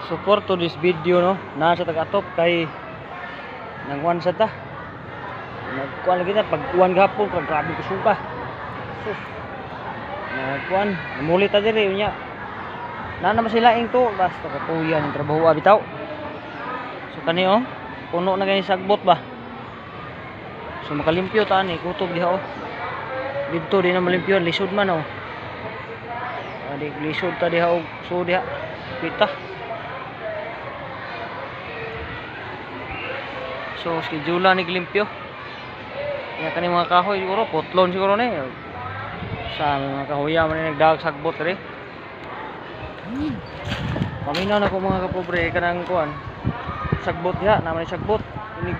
So for to this video no, nasa tagatop kay nangwan sa ta. Nagkuan lagi ta pagkuan gapon kag grabe ko suka. Sus. Nagkuan, mulit ta diri unya. Na naman sila to basta katuyan ang trabaho bitaw. So kani oh, puno na gani sagbot ba. So makalimpyo ta ni kutob diha oh. Dito di na malimpyo lisod man oh. Adi lisod ta diha og so diha pita. So schedule ni limpyo. Ya kani mga kahoy siguro potlon siguro ni. Sa mga kahoy man ni nagdag sagbot diri. Paminaw na ko mga kapobre kanang kuan. Sagbot diha naman sagbot. Ini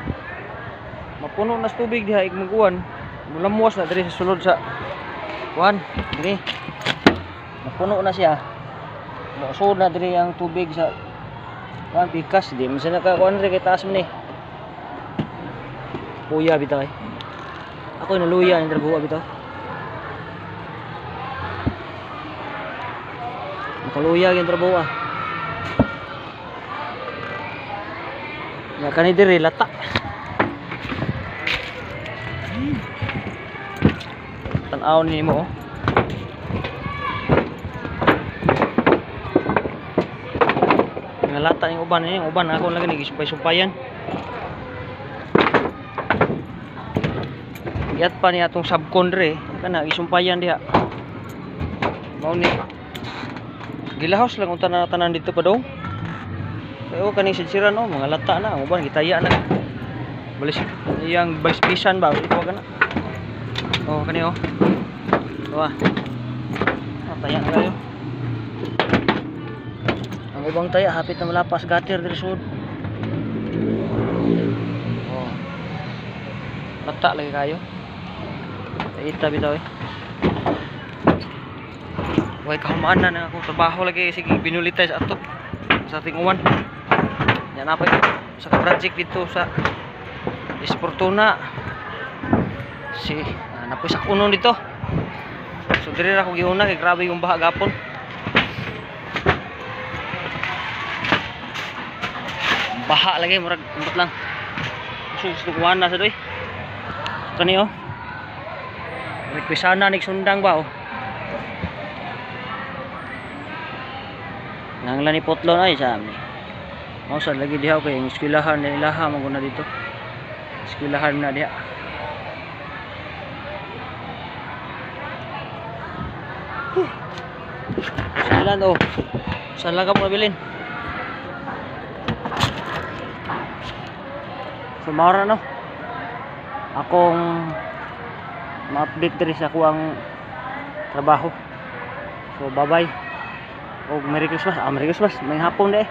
mapuno na sa tubig diha igmuguan. Mulamuwas na diri sa sulod sa kuan. Diri. Mapuno na siya. Mausod na diri ang tubig sa kuan pikas di man sa kuan diri kay taas man ni. Puya bitaw eh. Ako naluya ang trabaho bitaw. Nakaluya ang trabaho ah. Ya kani diri lata. Tan-aw nimo oh. Ngalata yung uban ako lagi nagisumpay-sumpayan. Iyat pa niya atong subcon dre kana gisumpayan diha. Mao ni gilahos lang unta na tanan dito pa daw. Pero kani sitsiran no mga lata na uban gitaya na. Balis iyang balis pisan ba ito kana. Oh kani oh. Wah. Taya na kayo. Ang ubang taya hapit na malapas gatir diri sud. Oh. Lata lagi kayo. Ita bitaw eh. Way kahumaan na ako trabaho lagi sige binulitay sa ato sa ating uwan. Yan apa sa project dito sa Esportuna. Si napoy sa kuno dito. So diri ra ko giuna kay grabe yung baha gapon. Baha lagi murag umbot lang. Gusto kuan na sa doy. Kani oh. Requesana nig sundang ba oh. Nangla ni potlon ay sa amin. Mao sa lagi diha kay ang eskwelahan ni ilaha maguna dito. Eskwelahan na diha. Salan oh. Sala ka mo bilin. Sumara no. Akong ma-update diri sa kuang trabaho. So bye bye. Og Merry Christmas. Merry Christmas. May hapon de.